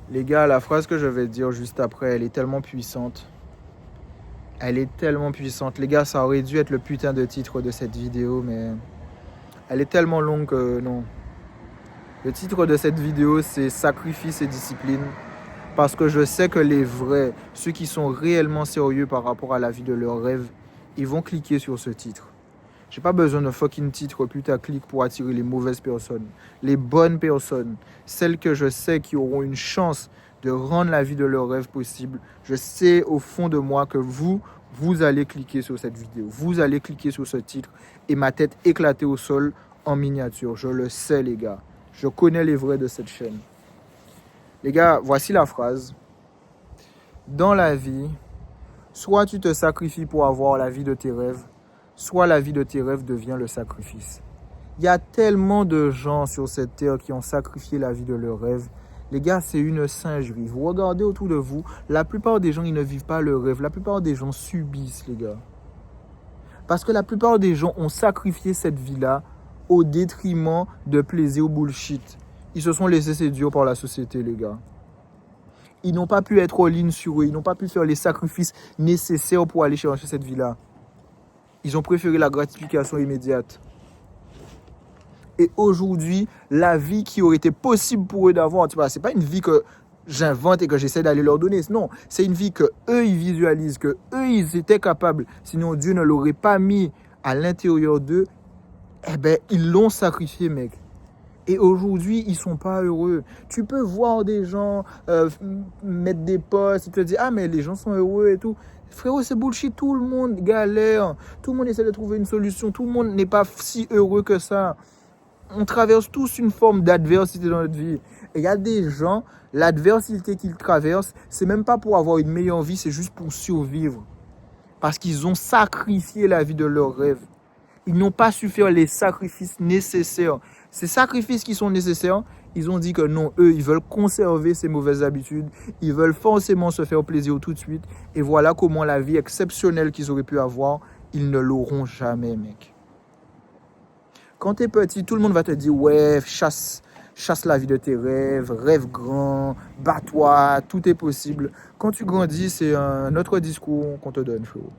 Les gars, la phrase que je vais dire juste après, elle est tellement puissante. Elle est tellement puissante. Les gars, ça aurait dû être le putain de titre de cette vidéo, mais elle est tellement longue que non. Le titre de cette vidéo, c'est Sacrifice et discipline. Parce que je sais que les vrais, ceux qui sont réellement sérieux par rapport à la vie de leurs rêves, ils vont cliquer sur ce titre. J'ai pas besoin d'un fucking titre putaclic pour attirer les mauvaises personnes. Les bonnes personnes, celles que je sais qui auront une chance de rendre la vie de leurs rêves possible. Je sais au fond de moi que vous allez cliquer sur cette vidéo. Vous allez cliquer sur ce titre et ma tête éclatée au sol en miniature. Je le sais, les gars. Je connais les vrais de cette chaîne. Les gars, voici la phrase. Dans la vie, soit tu te sacrifies pour avoir la vie de tes rêves, soit la vie de tes rêves devient le sacrifice. Il y a tellement de gens sur cette terre qui ont sacrifié la vie de leurs rêves. Les gars, c'est une singerie. Vous regardez autour de vous, la plupart des gens, ils ne vivent pas leur rêve. La plupart des gens subissent, les gars. Parce que la plupart des gens ont sacrifié cette vie-là au détriment de plaisir bullshit. Ils se sont laissés séduire par la société, les gars. Ils n'ont pas pu être all-in sur eux. Ils n'ont pas pu faire les sacrifices nécessaires pour aller chercher cette vie-là. Ils ont préféré la gratification immédiate. Et aujourd'hui, la vie qui aurait été possible pour eux d'avoir, tu vois, c'est pas une vie que j'invente et que j'essaie d'aller leur donner. Non, c'est une vie que eux ils visualisent, que eux ils étaient capables. Sinon Dieu ne l'aurait pas mis à l'intérieur d'eux. Eh ben, ils l'ont sacrifié, mec. Et aujourd'hui, ils sont pas heureux. Tu peux voir des gens mettre des posts, ils te disent « Ah, mais les gens sont heureux et tout. » Frérot, c'est bullshit. Tout le monde galère. Tout le monde essaie de trouver une solution. Tout le monde n'est pas si heureux que ça. On traverse tous une forme d'adversité dans notre vie. Et il y a des gens, l'adversité qu'ils traversent, c'est même pas pour avoir une meilleure vie, c'est juste pour survivre. Parce qu'ils ont sacrifié la vie de leurs rêves. Ils n'ont pas su faire les sacrifices nécessaires. Ces sacrifices qui sont nécessaires, ils ont dit que non, eux, ils veulent conserver ces mauvaises habitudes. Ils veulent forcément se faire plaisir tout de suite. Et voilà comment la vie exceptionnelle qu'ils auraient pu avoir, ils ne l'auront jamais, mec. Quand tu es petit, tout le monde va te dire « Ouais, chasse la vie de tes rêves, rêve grand, bats-toi, tout est possible. » Quand tu grandis, c'est un autre discours qu'on te donne, frérot.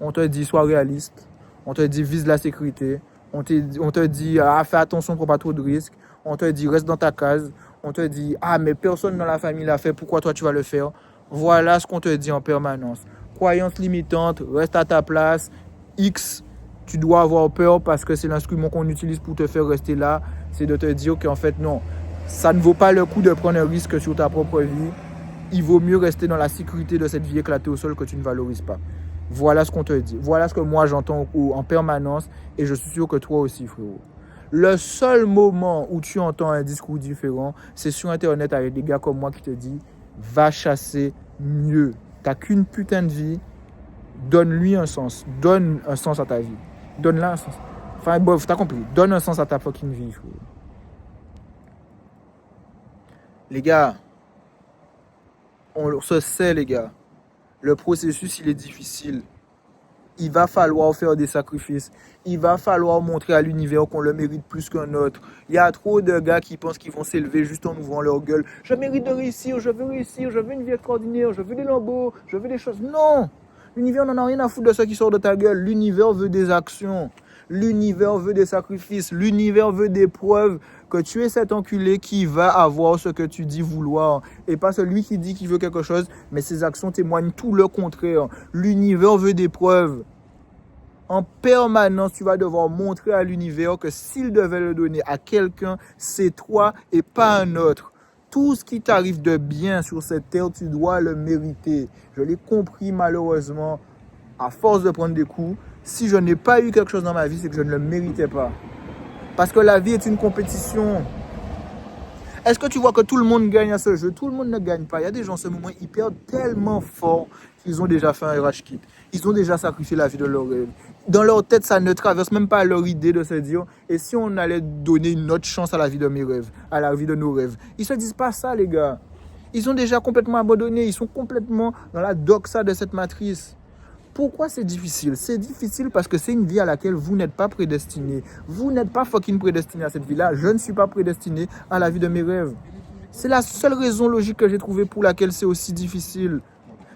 On te dit « Sois réaliste. » On te dit « Vise la sécurité. » On te dit « Ah, fais attention pour pas trop de risques. » On te dit « Reste dans ta case. » On te dit « Ah, mais personne dans la famille l'a fait. Pourquoi toi, tu vas le faire? » Voilà ce qu'on te dit en permanence. Croyance limitante, reste à ta place. X. Tu dois avoir peur parce que c'est l'instrument qu'on utilise pour te faire rester là. C'est de te dire qu'en fait, non, ça ne vaut pas le coup de prendre un risque sur ta propre vie. Il vaut mieux rester dans la sécurité de cette vie éclatée au sol que tu ne valorises pas. Voilà ce qu'on te dit. Voilà ce que moi j'entends en permanence et je suis sûr que toi aussi, frérot. Le seul moment où tu entends un discours différent, c'est sur Internet avec des gars comme moi qui te disent « Va chasser mieux. T'as qu'une putain de vie. Donne-lui un sens. Donne un sens à ta vie. » Donne-la un sens. Enfin, bref, t'as compris. Donne un sens à ta fucking vie, frère. Les gars, on se sait, les gars. Le processus, il est difficile. Il va falloir faire des sacrifices. Il va falloir montrer à l'univers qu'on le mérite plus qu'un autre. Il y a trop de gars qui pensent qu'ils vont s'élever juste en ouvrant leur gueule. Je mérite de réussir, je veux une vie extraordinaire, je veux des lambeaux, je veux des choses. Non! L'univers n'en a rien à foutre de ce qui sort de ta gueule. L'univers veut des actions. L'univers veut des sacrifices. L'univers veut des preuves que tu es cet enculé qui va avoir ce que tu dis vouloir. Et pas celui qui dit qu'il veut quelque chose, mais ses actions témoignent tout le contraire. L'univers veut des preuves. En permanence, tu vas devoir montrer à l'univers que s'il devait le donner à quelqu'un, c'est toi et pas un autre. Tout ce qui t'arrive de bien sur cette terre, tu dois le mériter. Je l'ai compris malheureusement, à force de prendre des coups. Si je n'ai pas eu quelque chose dans ma vie, c'est que je ne le méritais pas. Parce que la vie est une compétition. Est-ce que tu vois que tout le monde gagne à ce jeu? Tout le monde ne gagne pas. Il y a des gens, en ce moment, ils perdent tellement fort qu'ils ont déjà fait un RH kit. Ils ont déjà sacrifié la vie de leur rêve. Dans leur tête, ça ne traverse même pas leur idée de se dire « Et si on allait donner une autre chance à la vie de mes rêves, à la vie de nos rêves ?» Ils se disent pas ça, les gars. Ils ont déjà complètement abandonné. Ils sont complètement dans la doxa de cette matrice. Pourquoi c'est difficile? C'est difficile parce que c'est une vie à laquelle vous n'êtes pas prédestiné. Vous n'êtes pas fucking prédestiné à cette vie-là. Je ne suis pas prédestiné à la vie de mes rêves. C'est la seule raison logique que j'ai trouvée pour laquelle c'est aussi difficile.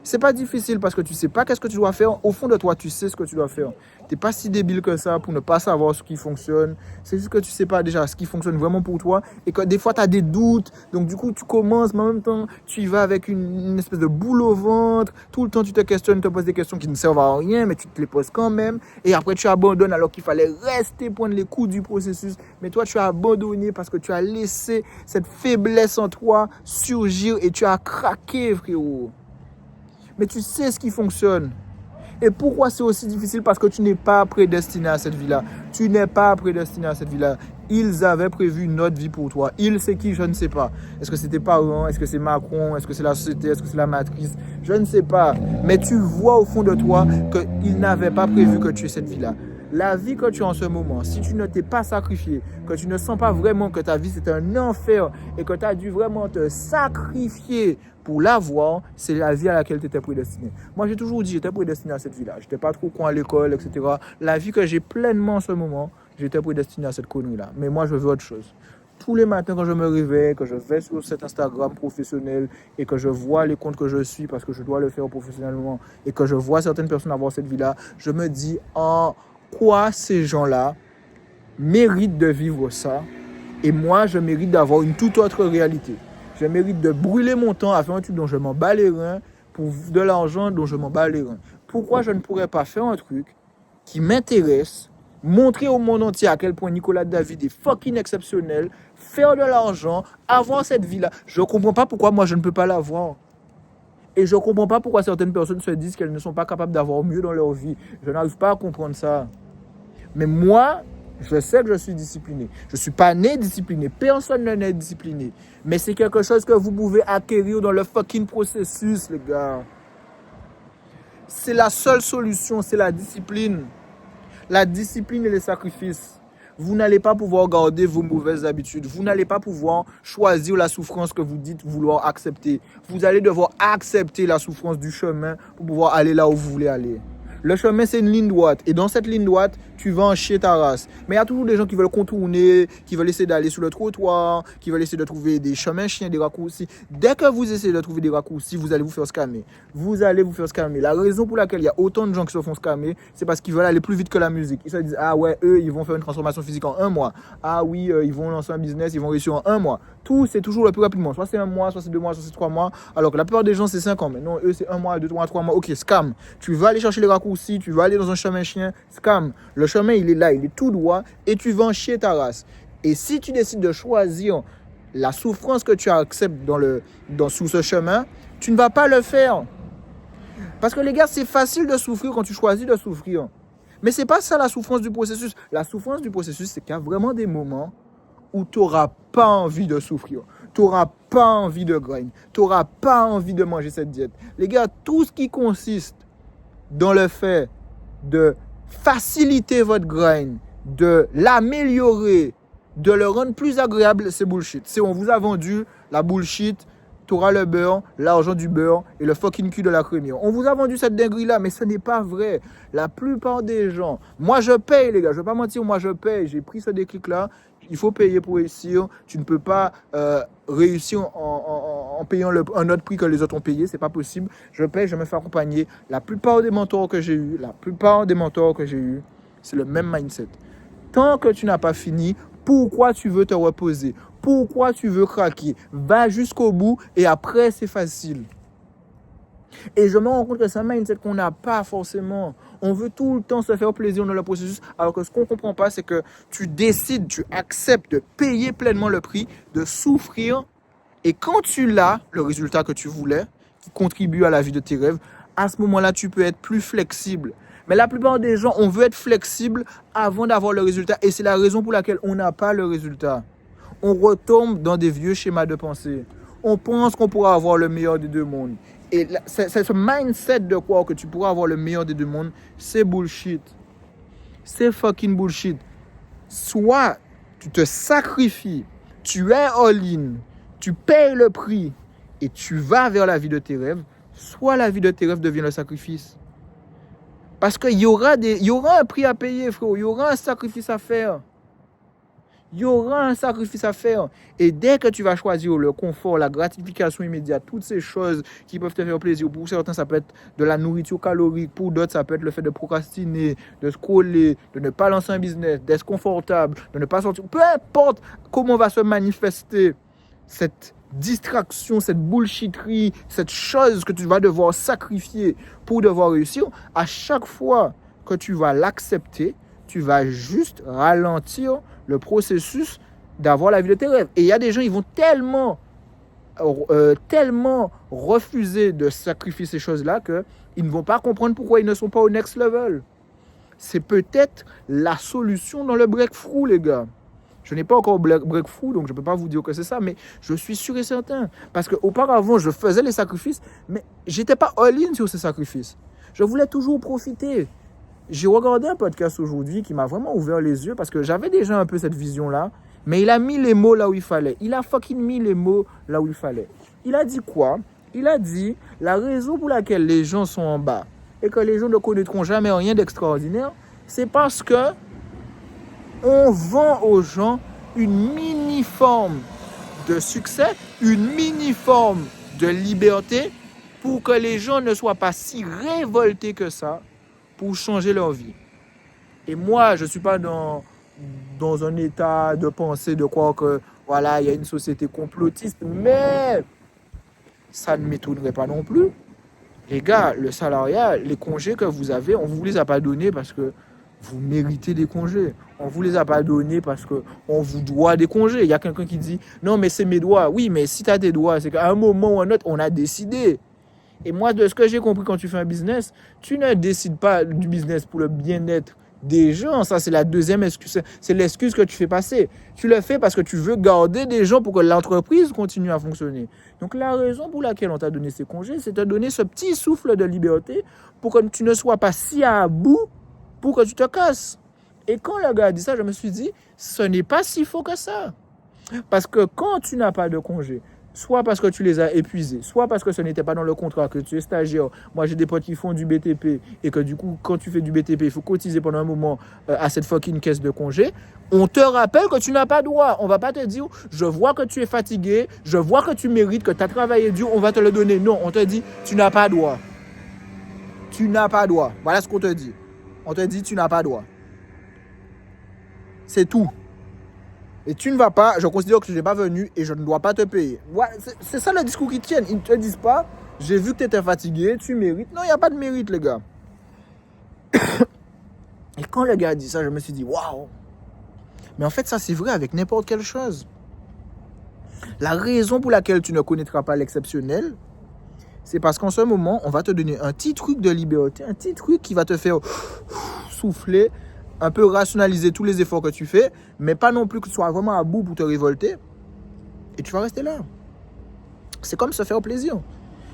C'est pas difficile parce que tu sais pas qu'est-ce que tu dois faire. Au fond de toi, tu sais ce que tu dois faire. T'es pas si débile que ça pour ne pas savoir ce qui fonctionne. C'est juste que tu sais pas déjà ce qui fonctionne vraiment pour toi et que des fois tu as des doutes. Donc du coup, tu commences, mais en même temps, tu y vas avec une espèce de boule au ventre. Tout le temps, tu te questionnes, tu te poses des questions qui ne servent à rien, mais tu te les poses quand même. Et après, tu abandonnes alors qu'il fallait rester prendre les coups du processus. Mais toi, tu as abandonné parce que tu as laissé cette faiblesse en toi surgir et tu as craqué, frérot. Mais tu sais ce qui fonctionne. Et pourquoi c'est aussi difficile? Parce que tu n'es pas prédestiné à cette vie-là. Tu n'es pas prédestiné à cette vie-là. Ils avaient prévu une autre vie pour toi. Ils, c'est qui? Je ne sais pas. Est-ce que c'est tes parents? Est-ce que c'est Macron? Est-ce que c'est la société? Est-ce que c'est la matrice? Je ne sais pas. Mais tu vois au fond de toi qu'ils n'avaient pas prévu que tu aies cette vie-là. La vie que tu as en ce moment, si tu ne t'es pas sacrifié, que tu ne sens pas vraiment que ta vie c'est un enfer et que tu as dû vraiment te sacrifier pour l'avoir, c'est la vie à laquelle tu étais prédestiné. Moi, j'ai toujours dit, j'étais prédestiné à cette vie-là. Je n'étais pas trop con à l'école, etc. La vie que j'ai pleinement en ce moment, j'étais prédestiné à cette connerie-là. Mais moi, je veux autre chose. Tous les matins, quand je me réveille, que je vais sur cet Instagram professionnel et que je vois les comptes que je suis parce que je dois le faire professionnellement et que je vois certaines personnes avoir cette vie-là, je me dis, en quoi ces gens-là méritent de vivre ça et moi, je mérite d'avoir une toute autre réalité. Je mérite de brûler mon temps à faire un truc dont je m'en bats les reins pour de l'argent dont je m'en bats les reins. Pourquoi je ne pourrais pas faire un truc qui m'intéresse, montrer au monde entier à quel point Nicolas David est fucking exceptionnel, faire de l'argent, avoir cette vie-là. Je ne comprends pas pourquoi moi je ne peux pas l'avoir. Et je ne comprends pas pourquoi certaines personnes se disent qu'elles ne sont pas capables d'avoir mieux dans leur vie. Je n'arrive pas à comprendre ça. Mais moi, je sais que je suis discipliné. Je ne suis pas né discipliné. Personne ne naît discipliné. Mais c'est quelque chose que vous pouvez acquérir dans le fucking processus, les gars. C'est la seule solution, c'est la discipline. La discipline et les sacrifices. Vous n'allez pas pouvoir garder vos mauvaises habitudes. Vous n'allez pas pouvoir choisir la souffrance que vous dites vouloir accepter. Vous allez devoir accepter la souffrance du chemin pour pouvoir aller là où vous voulez aller. Le chemin, c'est une ligne droite. Et dans cette ligne droite, tu vas en chier ta race. Mais il y a toujours des gens qui veulent contourner, qui veulent essayer d'aller sur le trottoir, qui veulent essayer de trouver des chemins chiens, des raccourcis. Dès que vous essayez de trouver des raccourcis, vous allez vous faire scammer. Vous allez vous faire scammer. La raison pour laquelle il y a autant de gens qui se font scammer, c'est parce qu'ils veulent aller plus vite que la musique. Ils se disent, ah ouais, eux, ils vont faire une transformation physique en 1 mois. Ah oui, ils vont lancer un business, ils vont réussir en 1 mois. Tout, c'est toujours le plus rapidement. Soit c'est 1 mois, soit c'est 2 mois, soit c'est 3 mois. Alors que la plupart des gens, c'est 5 ans. Mais non, eux, c'est 1 mois, 2 mois, 3 mois. Ok, scam. Tu vas aller chercher les raccourcis, tu vas aller dans un chemin chien, scam. Le chemin, il est là, il est tout droit et tu vas en chier ta race. Et si tu décides de choisir la souffrance que tu acceptes sous ce chemin, tu ne vas pas le faire. Parce que les gars, c'est facile de souffrir quand tu choisis de souffrir. Mais c'est pas ça la souffrance du processus. La souffrance du processus, c'est qu'il y a vraiment des moments où tu n'auras pas envie de souffrir. Tu n'auras pas envie de grind. Tu n'auras pas envie de manger cette diète. Les gars, tout ce qui consiste dans le fait de faciliter votre grind, de l'améliorer, de le rendre plus agréable, c'est bullshit. C'est on vous a vendu la bullshit, tu auras le beurre, l'argent du beurre et le fucking cul de la crémière. On vous a vendu cette dinguerie-là, mais ce n'est pas vrai. La plupart des gens, moi je paye les gars, je ne vais pas mentir, moi je paye. J'ai pris ce déclic-là, il faut payer pour réussir. Tu ne peux pas réussir en payant un autre prix que les autres ont payé, c'est pas possible. Je paye, je me fais accompagner. La plupart des mentors que j'ai eu, c'est le même mindset. Tant que tu n'as pas fini, pourquoi tu veux te reposer? Pourquoi tu veux craquer? Va jusqu'au bout et après c'est facile. Et je me rends compte que c'est un mindset qu'on n'a pas forcément. On veut tout le temps se faire plaisir dans le processus, alors que ce qu'on ne comprend pas, c'est que tu décides, tu acceptes de payer pleinement le prix, de souffrir. Et quand tu l'as, le résultat que tu voulais, qui contribue à la vie de tes rêves, à ce moment-là, tu peux être plus flexible. Mais la plupart des gens, on veut être flexible avant d'avoir le résultat. Et c'est la raison pour laquelle on n'a pas le résultat. On retombe dans des vieux schémas de pensée. On pense qu'on pourra avoir le meilleur des deux mondes. Et c'est ce mindset de croire que tu pourras avoir le meilleur des deux mondes, c'est bullshit. C'est fucking bullshit. Soit tu te sacrifies, tu es all-in, tu payes le prix et tu vas vers la vie de tes rêves, soit la vie de tes rêves devient le sacrifice. Parce qu'il y aura un prix à payer, frérot. Il y aura un sacrifice à faire. Il y aura un sacrifice à faire. Et dès que tu vas choisir le confort, la gratification immédiate, toutes ces choses qui peuvent te faire plaisir, pour certains, ça peut être de la nourriture calorique, pour d'autres, ça peut être le fait de procrastiner, de scroller, de ne pas lancer un business, d'être confortable, de ne pas sortir. Peu importe comment va se manifester cette distraction, cette bullshitterie, cette chose que tu vas devoir sacrifier pour devoir réussir, à chaque fois que tu vas l'accepter, tu vas juste ralentir le processus d'avoir la vie de tes rêves. Et il y a des gens, ils vont tellement refuser de sacrifier ces choses-là qu'ils ne vont pas comprendre pourquoi ils ne sont pas au next level. C'est peut-être la solution dans le breakthrough, les gars. Je n'ai pas encore breakthrough, donc je ne peux pas vous dire que c'est ça, mais je suis sûr et certain. Parce qu'auparavant, je faisais les sacrifices, mais je n'étais pas all-in sur ces sacrifices. Je voulais toujours profiter. J'ai regardé un podcast aujourd'hui qui m'a vraiment ouvert les yeux parce que j'avais déjà un peu cette vision-là, mais il a mis les mots là où il fallait. Il a fucking mis les mots là où il fallait. Il a dit quoi? Il a dit la raison pour laquelle les gens sont en bas et que les gens ne connaîtront jamais rien d'extraordinaire, c'est parce que on vend aux gens une mini-forme de succès, une mini-forme de liberté pour que les gens ne soient pas si révoltés que ça pour changer leur vie. Et moi, je ne suis pas dans un état de pensée, de croire que voilà, il y a une société complotiste, mais ça ne m'étonnerait pas non plus. Les gars, le salariat, les congés que vous avez, on ne vous les a pas donnés parce que vous méritez des congés. On ne vous les a pas donnés parce qu'on vous doit des congés. Il y a quelqu'un qui dit non, mais c'est mes droits. Oui, mais si tu as tes droits, c'est qu'à un moment ou à un autre, on a décidé. Et moi, de ce que j'ai compris quand tu fais un business, tu ne décides pas du business pour le bien-être des gens. Ça, c'est la deuxième excuse. C'est l'excuse que tu fais passer. Tu le fais parce que tu veux garder des gens pour que l'entreprise continue à fonctionner. Donc, la raison pour laquelle on t'a donné ces congés, c'est de te donner ce petit souffle de liberté pour que tu ne sois pas si à bout pour que tu te casses. Et quand le gars a dit ça, je me suis dit, ce n'est pas si faux que ça. Parce que quand tu n'as pas de congé, soit parce que tu les as épuisés, soit parce que ce n'était pas dans le contrat, que tu es stagiaire. Moi, j'ai des potes qui font du BTP et que du coup, quand tu fais du BTP, il faut cotiser pendant un moment à cette fucking caisse de congé. On te rappelle que tu n'as pas droit. On ne va pas te dire, je vois que tu es fatigué, je vois que tu mérites, que tu as travaillé dur, on va te le donner. Non, on te dit, tu n'as pas droit. Tu n'as pas droit. Voilà ce qu'on te dit. On te dit, tu n'as pas droit. C'est tout. Et tu ne vas pas, je considère que tu n'es pas venu et je ne dois pas te payer. Ouais, c'est ça le discours qu'ils tiennent. Ils ne te disent pas, j'ai vu que tu étais fatigué, tu mérites. Non, il n'y a pas de mérite, les gars. Et quand le gars a dit ça, je me suis dit, waouh. Mais en fait, ça, c'est vrai avec n'importe quelle chose. La raison pour laquelle tu ne connaîtras pas l'exceptionnel, c'est parce qu'en ce moment, on va te donner un petit truc de liberté, un petit truc qui va te faire souffler, un peu rationaliser tous les efforts que tu fais, mais pas non plus que tu sois vraiment à bout pour te révolter. Et tu vas rester là. C'est comme se faire plaisir.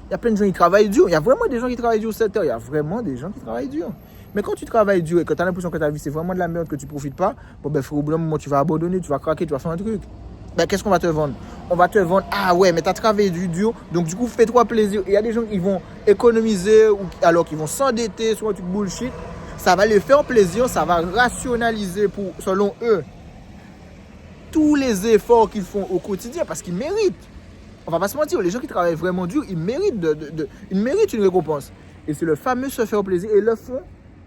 Il y a plein de gens qui travaillent dur. Il y a vraiment des gens qui travaillent dur 7 heures. Il y a vraiment des gens qui travaillent dur. Mais quand tu travailles dur et que tu as l'impression que ta vie c'est vraiment de la merde, que tu ne profites pas, bon ben au bout d'un moment tu vas abandonner, tu vas craquer, tu vas faire un truc. Ben qu'est-ce qu'on va te vendre? On va te vendre, ah ouais, mais tu as travaillé dur, donc du coup fais-toi plaisir. Et il y a des gens qui vont économiser ou alors qu'ils vont s'endetter sur un truc bullshit. Ça va les faire plaisir, ça va rationaliser selon eux tous les efforts qu'ils font au quotidien parce qu'ils méritent. On va pas se mentir, les gens qui travaillent vraiment dur, ils méritent, ils méritent une récompense. Et c'est le fameux se faire plaisir. Et ils le font.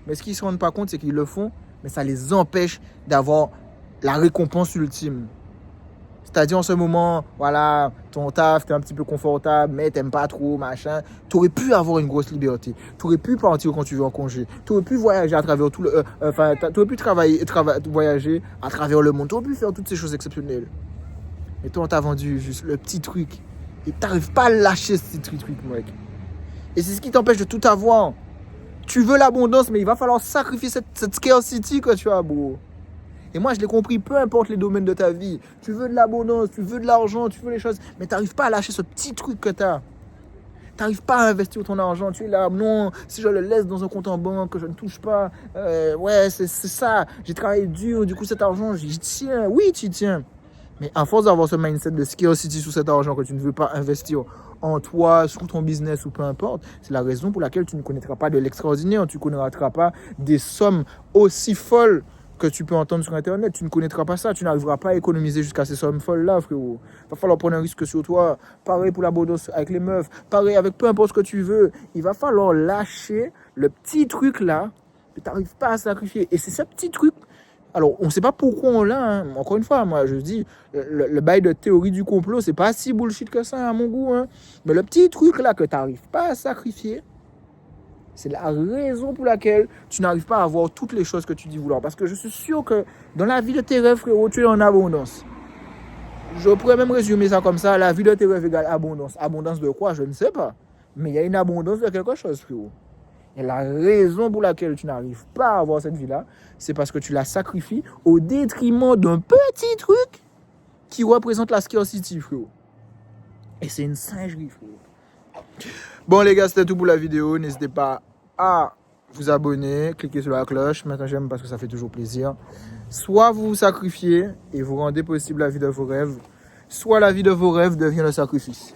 Mais ce qu'ils ne se rendent pas compte, c'est qu'ils le font, mais ça les empêche d'avoir la récompense ultime. C'est-à-dire en ce moment, voilà, ton taf, t'es un petit peu confortable, mais t'aimes pas trop, machin. Tu aurais pu avoir une grosse liberté. Tu aurais pu partir quand tu veux en congé. Tu aurais pu voyager à travers tout le... tu aurais pu voyager à travers le monde. Tu aurais pu faire toutes ces choses exceptionnelles. Et toi, on t'a vendu juste le petit truc. Et t'arrives pas à lâcher ce petit truc, mec. Et c'est ce qui t'empêche de tout avoir. Tu veux l'abondance, mais il va falloir sacrifier cette scarcity que tu as, bro. Et moi, je l'ai compris, peu importe les domaines de ta vie. Tu veux de l'abondance, tu veux de l'argent, tu veux les choses, mais tu n'arrives pas à lâcher ce petit truc que tu as. Tu n'arrives pas à investir ton argent. Tu es là, non, si je le laisse dans un compte en banque, que je ne touche pas, ouais, c'est ça. J'ai travaillé dur, du coup, cet argent, j'y tiens. Oui, tu y tiens. Mais à force d'avoir ce mindset de scarcity sur cet argent que tu ne veux pas investir en toi, sur ton business ou peu importe, c'est la raison pour laquelle tu ne connaîtras pas de l'extraordinaire. Tu ne connaîtras pas des sommes aussi folles que tu peux entendre sur Internet. Tu ne connaîtras pas ça. Tu n'arriveras pas à économiser jusqu'à ces sommes folles-là, frérot. Il va falloir prendre un risque sur toi. Pareil pour l'abondance avec les meufs. Pareil avec peu importe ce que tu veux. Il va falloir lâcher le petit truc là que tu n'arrives pas à sacrifier. Et c'est ce petit truc. Alors, on ne sait pas pourquoi on l'a. Hein. Encore une fois, moi, je dis, le bail de théorie du complot, c'est pas si bullshit que ça, à mon goût. Hein. Mais le petit truc là que tu n'arrives pas à sacrifier, c'est la raison pour laquelle tu n'arrives pas à avoir toutes les choses que tu dis vouloir. Parce que je suis sûr que dans la vie de tes rêves, frérot, tu es en abondance. Je pourrais même résumer ça comme ça. La vie de tes rêves égale abondance. Abondance de quoi? Je ne sais pas. Mais il y a une abondance de quelque chose, frérot. Et la raison pour laquelle tu n'arrives pas à avoir cette vie-là, c'est parce que tu la sacrifies au détriment d'un petit truc qui représente la scarcity, frérot. Et c'est une singerie, frérot. Bon les gars, c'était tout pour la vidéo. N'hésitez pas à vous abonner, cliquez sur la cloche, mettre un j'aime parce que ça fait toujours plaisir. Soit vous vous sacrifiez et vous rendez possible la vie de vos rêves, soit la vie de vos rêves devient le sacrifice.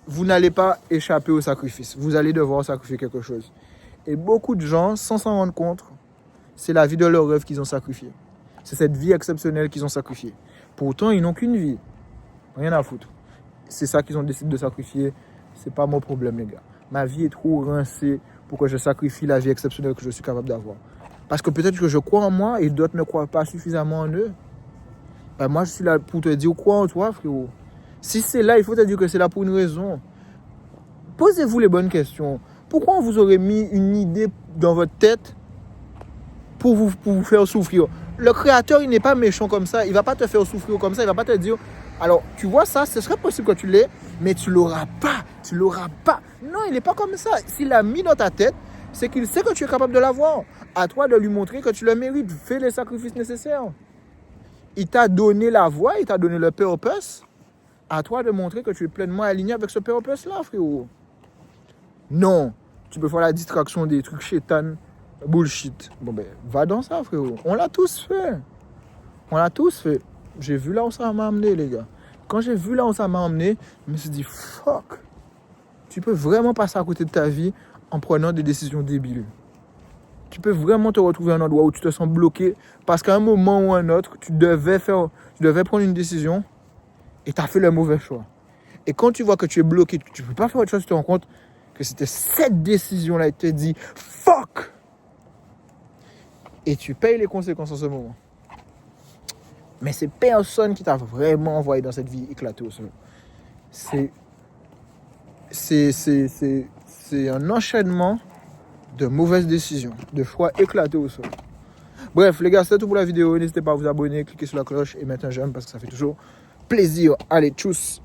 Vous n'allez pas échapper au sacrifice. Vous allez devoir sacrifier quelque chose. Et beaucoup de gens, sans s'en rendre compte, c'est la vie de leurs rêves qu'ils ont sacrifiée. C'est cette vie exceptionnelle qu'ils ont sacrifiée. Pourtant, ils n'ont qu'une vie. Rien à foutre. C'est ça qu'ils ont décidé de sacrifier. C'est pas mon problème, les gars. Ma vie est trop rincée pour que je sacrifie la vie exceptionnelle que je suis capable d'avoir. Parce que peut-être que je crois en moi et d'autres ne croient pas suffisamment en eux. Ben moi, je suis là pour te dire, crois en toi, frérot. Si c'est là, il faut te dire que c'est là pour une raison. Posez-vous les bonnes questions. Pourquoi on vous aurait mis une idée dans votre tête pour vous faire souffrir? Le créateur, il n'est pas méchant comme ça. Il ne va pas te faire souffrir comme ça. Il ne va pas te dire, alors, tu vois ça, ce serait possible que tu l'aies, mais tu ne l'auras pas. Tu ne l'auras pas. Non, il n'est pas comme ça. S'il l'a mis dans ta tête, c'est qu'il sait que tu es capable de l'avoir. À toi de lui montrer que tu le mérites. Fais les sacrifices nécessaires. Il t'a donné la voie, il t'a donné le purpose. À toi de montrer que tu es pleinement aligné avec ce purpose-là, frérot. Non, tu peux faire la distraction des trucs chétanes, bullshit. Bon ben, va dans ça, frérot. On l'a tous fait. On l'a tous fait. J'ai vu là où ça m'a amené, les gars. Quand j'ai vu là où ça m'a amené, je me suis dit, fuck. Tu peux vraiment passer à côté de ta vie en prenant des décisions débiles. Tu peux vraiment te retrouver à un endroit où tu te sens bloqué parce qu'à un moment ou un autre, tu devais prendre une décision et tu as fait le mauvais choix. Et quand tu vois que tu es bloqué, que tu ne peux pas faire autre chose, tu te rends compte que c'était cette décision-là et tu te dis fuck. Et tu payes les conséquences en ce moment. Mais c'est personne qui t'a vraiment envoyé dans cette vie éclatée au sol. C'est un enchaînement de mauvaises décisions, de choix éclatés au sol. Bref, les gars, c'est tout pour la vidéo. N'hésitez pas à vous abonner, cliquer sur la cloche et mettre un j'aime parce que ça fait toujours plaisir. Allez, tchuss!